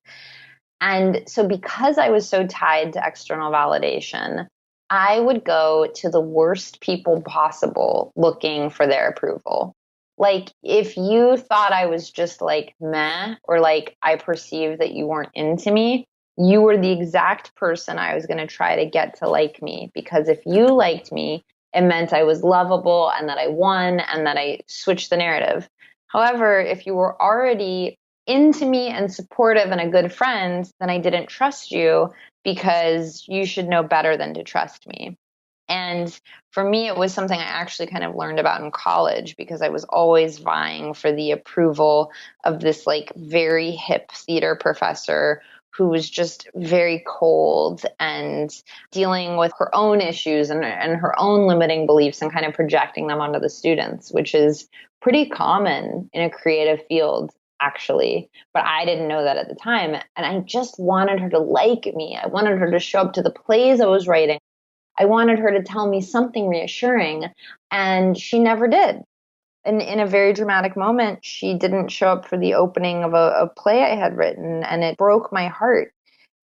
And so because I was so tied to external validation, I would go to the worst people possible looking for their approval. Like, if you thought I was just like meh, or like I perceived that you weren't into me, you were the exact person I was going to try to get to like me. Because if you liked me, it meant I was lovable and that I won and that I switched the narrative. However, if you were already into me and supportive and a good friend, then I didn't trust you because you should know better than to trust me. And for me, it was something I actually kind of learned about in college because I was always vying for the approval of this like very hip theater professor who was just very cold and dealing with her own issues and her own limiting beliefs and kind of projecting them onto the students, which is pretty common in a creative field, actually. But I didn't know that at the time. And I just wanted her to like me. I wanted her to show up to the plays I was writing. I wanted her to tell me something reassuring, and she never did. And in a very dramatic moment, she didn't show up for the opening of a play I had written, and it broke my heart.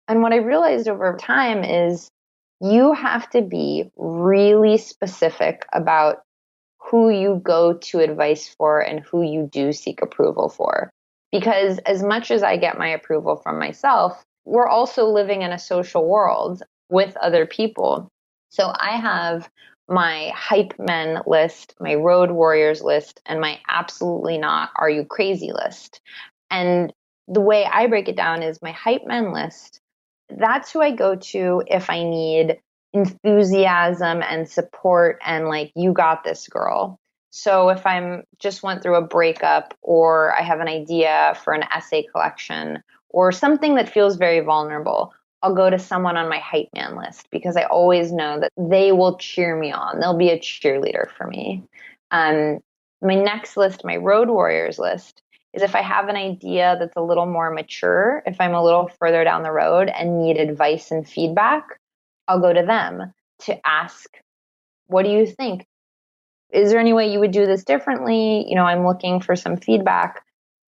And what I realized over time is you have to be really specific about who you go to advice for and who you do seek approval for. Because as much as I get my approval from myself, we're also living in a social world with other people. So I have my hype men list, my road warriors list, and my absolutely not are you crazy list. And the way I break it down is my hype men list. That's who I go to if I need enthusiasm and support and like, you got this, girl. So if I'm just went through a breakup or I have an idea for an essay collection or something that feels very vulnerable, I'll go to someone on my hype man list because I always know that they will cheer me on. They'll be a cheerleader for me. My next list, my road warriors list, is if I have an idea that's a little more mature, if I'm a little further down the road and need advice and feedback, I'll go to them to ask, what do you think? Is there any way you would do this differently? I'm looking for some feedback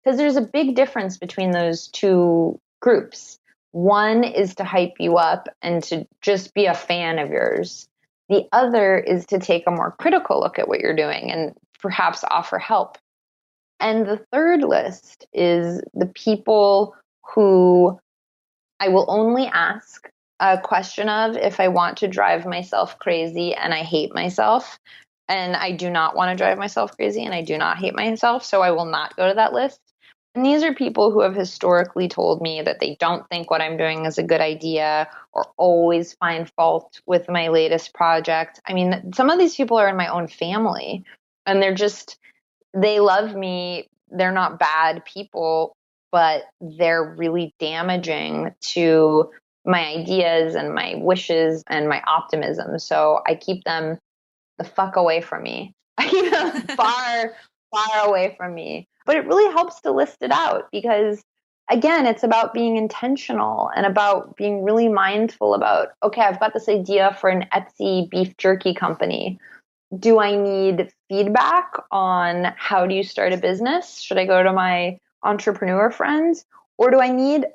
because there's a big difference between those two groups. One is to hype you up and to just be a fan of yours. The other is to take a more critical look at what you're doing and perhaps offer help. And the third list is the people who I will only ask a question of if I want to drive myself crazy and I hate myself. And I do not want to drive myself crazy and I do not hate myself. So I will not go to that list. And these are people who have historically told me that they don't think what I'm doing is a good idea or always find fault with my latest project. I mean, some of these people are in my own family and they love me. They're not bad people, but they're really damaging to my ideas and my wishes and my optimism. So I keep them the fuck away from me. I keep them far, far away from me. But it really helps to list it out because, again, it's about being intentional and about being really mindful about, okay, I've got this idea for an Etsy beef jerky company. Do I need feedback on how do you start a business? Should I go to my entrepreneur friends? Or do I need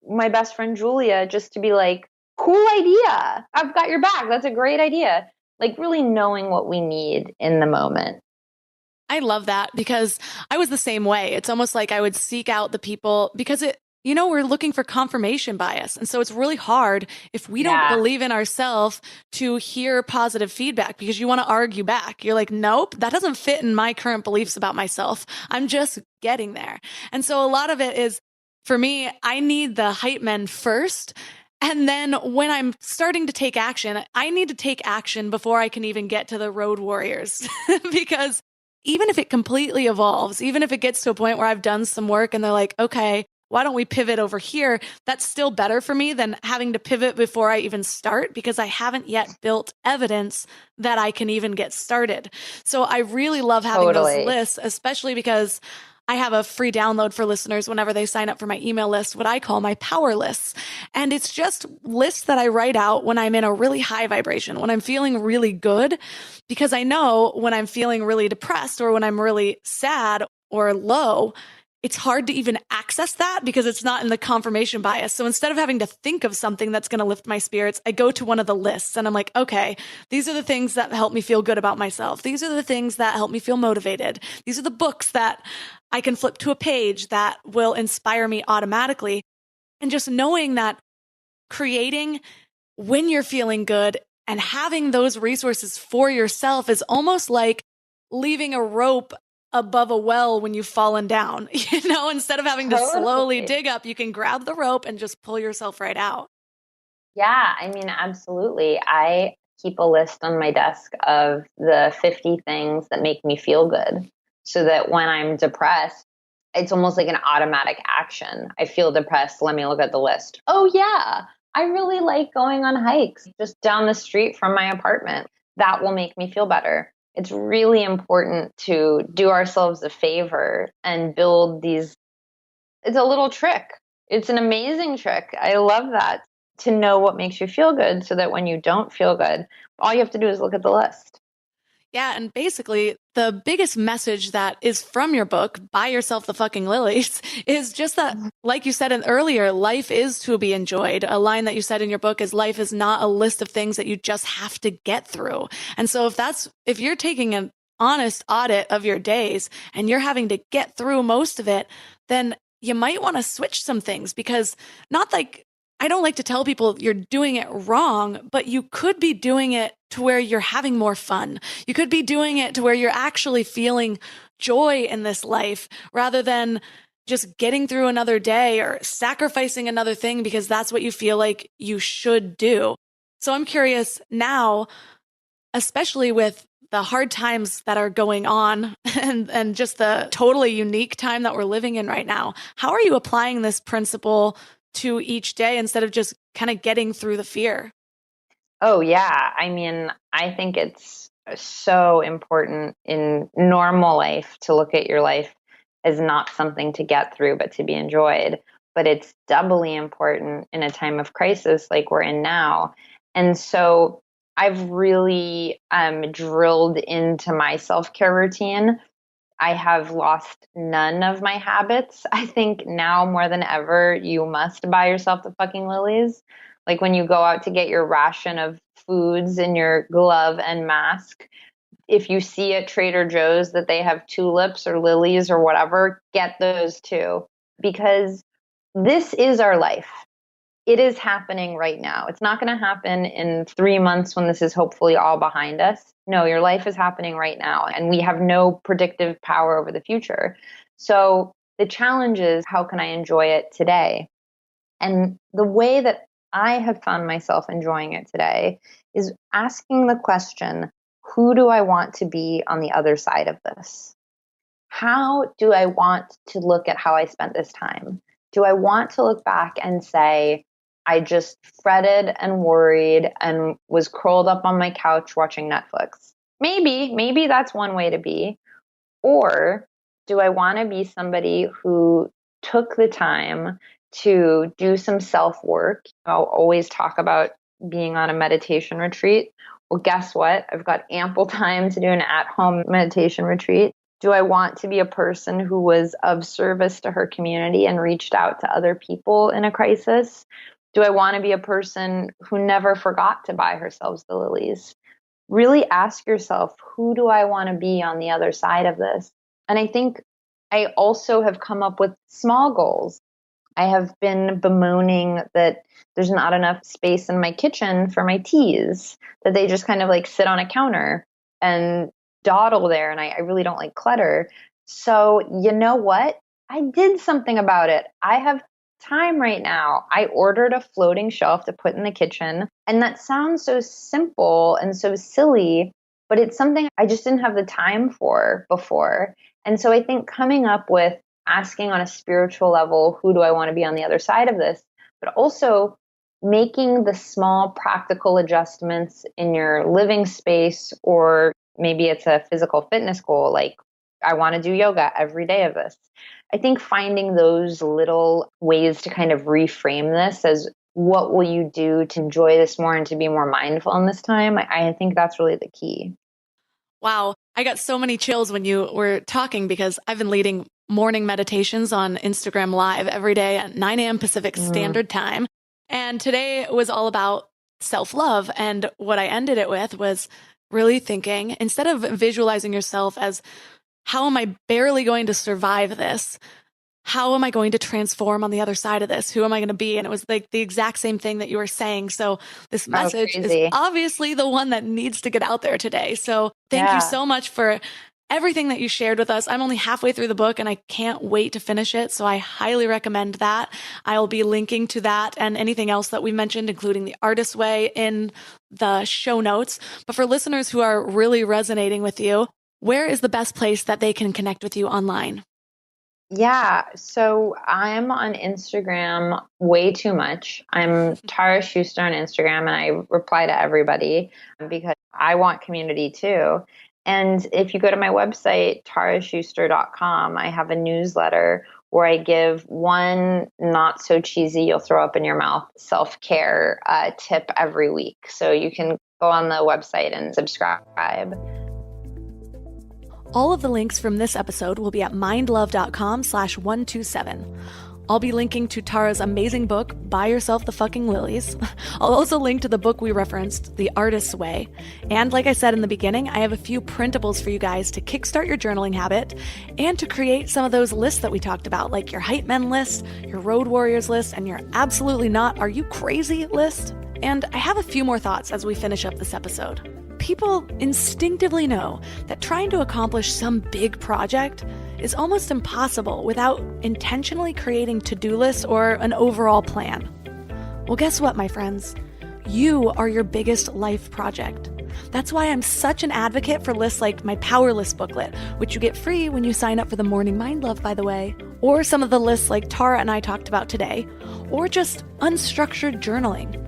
my best friend Julia just to be like, cool idea. I've got your back. That's a great idea. Like really knowing what we need in the moment. I love that because I was the same way. It's almost like I would seek out the people because we're looking for confirmation bias. And so it's really hard if we don't believe in ourselves to hear positive feedback because you want to argue back. You're like, nope, that doesn't fit in my current beliefs about myself. I'm just getting there. And so a lot of it is, for me, I need the hype men first. And then when I'm starting to take action, I need to take action before I can even get to the road warriors because even if it completely evolves, even if it gets to a point where I've done some work and they're like, okay, why don't we pivot over here? That's still better for me than having to pivot before I even start because I haven't yet built evidence that I can even get started. So I really love having those lists, especially because I have a free download for listeners whenever they sign up for my email list, what I call my power lists. And it's just lists that I write out when I'm in a really high vibration, when I'm feeling really good, because I know when I'm feeling really depressed or when I'm really sad or low, it's hard to even access that because it's not in the confirmation bias. So instead of having to think of something that's going to lift my spirits, I go to one of the lists and I'm like, okay, these are the things that help me feel good about myself. These are the things that help me feel motivated. These are the books that I can flip to a page that will inspire me automatically. And just knowing that creating when you're feeling good and having those resources for yourself is almost like leaving a rope above a well when you've fallen down, instead of having to slowly dig up, you can grab the rope and just pull yourself right out. Yeah, I mean, absolutely. I keep a list on my desk of the 50 things that make me feel good, so that when I'm depressed, it's almost like an automatic action. I feel depressed. Let me look at the list. Oh, yeah, I really like going on hikes just down the street from my apartment. That will make me feel better. It's really important to do ourselves a favor and build these. It's a little trick. It's an amazing trick. I love that, to know what makes you feel good, so that when you don't feel good, all you have to do is look at the list. Yeah, and basically, the biggest message that is from your book, Buy Yourself the Fucking Lilies, is just that, like you said earlier, life is to be enjoyed. A line that you said in your book is, life is not a list of things that you just have to get through. And so if you're taking an honest audit of your days and you're having to get through most of it, then you might want to switch some things, because not like, I don't like to tell people you're doing it wrong, but you could be doing it to where you're having more fun. You could be doing it to where you're actually feeling joy in this life, rather than just getting through another day or sacrificing another thing because that's what you feel like you should do. So I'm curious now, especially with the hard times that are going on and just the totally unique time that we're living in right now, how are you applying this principle to each day instead of just kind of getting through the fear? Oh, yeah. I mean, I think it's so important in normal life to look at your life as not something to get through, but to be enjoyed. But it's doubly important in a time of crisis like we're in now. And so I've really drilled into my self-care routine. I have lost none of my habits. I think now more than ever, you must buy yourself the fucking lilies. Like when you go out to get your ration of foods in your glove and mask, if you see at Trader Joe's that they have tulips or lilies or whatever, get those too. Because this is our life. It is happening right now. It's not going to happen in 3 months when this is hopefully all behind us. No, your life is happening right now, and we have no predictive power over the future. So the challenge is, how can I enjoy it today? And the way that I have found myself enjoying it today is asking the question, who do I want to be on the other side of this? How do I want to look at how I spent this time? Do I want to look back and say, I just fretted and worried and was curled up on my couch watching Netflix? Maybe that's one way to be. Or do I want to be somebody who took the time to do some self work? I'll always talk about being on a meditation retreat. Well, guess what? I've got ample time to do an at home meditation retreat. Do I want to be a person who was of service to her community and reached out to other people in a crisis? Do I want to be a person who never forgot to buy herself the lilies? Really ask yourself, who do I want to be on the other side of this? And I think I also have come up with small goals. I have been bemoaning that there's not enough space in my kitchen for my teas, that they just kind of like sit on a counter and dawdle there. And I really don't like clutter. So you know what? I did something about it. I have time right now. I ordered a floating shelf to put in the kitchen. And that sounds so simple and so silly, but it's something I just didn't have the time for before. And so I think coming up with asking on a spiritual level, who do I want to be on the other side of this? But also making the small practical adjustments in your living space, or maybe it's a physical fitness goal, like I want to do yoga every day of this. I think finding those little ways to kind of reframe this as, what will you do to enjoy this more and to be more mindful in this time? I think that's really the key. Wow. I got so many chills when you were talking, because I've been leading morning meditations on Instagram Live every day at 9 a.m. Pacific Standard Time. And today was all about self-love. And what I ended it with was really thinking, instead of visualizing yourself as, how am I barely going to survive this? How am I going to transform on the other side of this? Who am I going to be? And it was like the exact same thing that you were saying. So this message is obviously the one that needs to get out there today. So thank you so much for everything that you shared with us. I'm only halfway through the book and I can't wait to finish it. So I highly recommend that. I'll be linking to that and anything else that we mentioned, including The Artist's Way, in the show notes. But for listeners who are really resonating with you, where is the best place that they can connect with you online? Yeah, so I'm on Instagram way too much. I'm Tara Schuster on Instagram, and I reply to everybody because I want community too. And if you go to my website, taraschuster.com, I have a newsletter where I give one not so cheesy, you'll throw up in your mouth self-care tip every week. So you can go on the website and subscribe. All of the links from this episode will be at mindlove.com/127. I'll be linking to Tara's amazing book, Buy Yourself the Fucking Lilies. I'll also link to the book we referenced, The Artist's Way. And like I said in the beginning, I have a few printables for you guys to kickstart your journaling habit and to create some of those lists that we talked about, like your Hype Men list, your Road Warriors list, and your Absolutely Not Are You Crazy list. And I have a few more thoughts as we finish up this episode. People instinctively know that trying to accomplish some big project is almost impossible without intentionally creating to-do lists or an overall plan. Well, guess what, my friends? You are your biggest life project. That's why I'm such an advocate for lists like my Power List booklet, which you get free when you sign up for the Morning Mind Love, by the way, or some of the lists like Tara and I talked about today, or just unstructured journaling.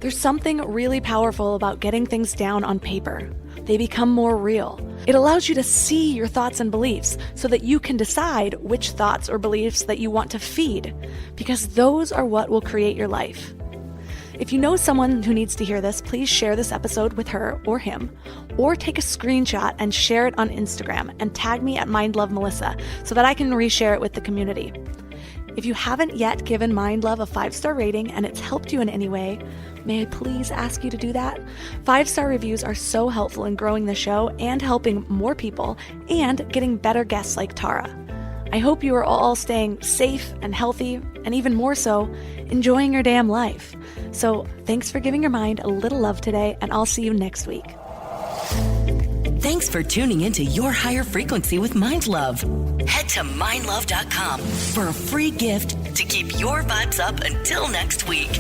There's something really powerful about getting things down on paper. They become more real. It allows you to see your thoughts and beliefs so that you can decide which thoughts or beliefs that you want to feed, because those are what will create your life. If you know someone who needs to hear this, please share this episode with her or him, or take a screenshot and share it on Instagram and tag me at MindLoveMelissa so that I can reshare it with the community. If you haven't yet given Mind Love a 5-star rating and it's helped you in any way, may I please ask you to do that? 5-star reviews are so helpful in growing the show and helping more people and getting better guests like Tara. I hope you are all staying safe and healthy, and even more so, enjoying your damn life. So thanks for giving your mind a little love today, and I'll see you next week. Thanks for tuning into Your Higher Frequency with Mind Love. Head to mindlove.com for a free gift to keep your vibes up until next week.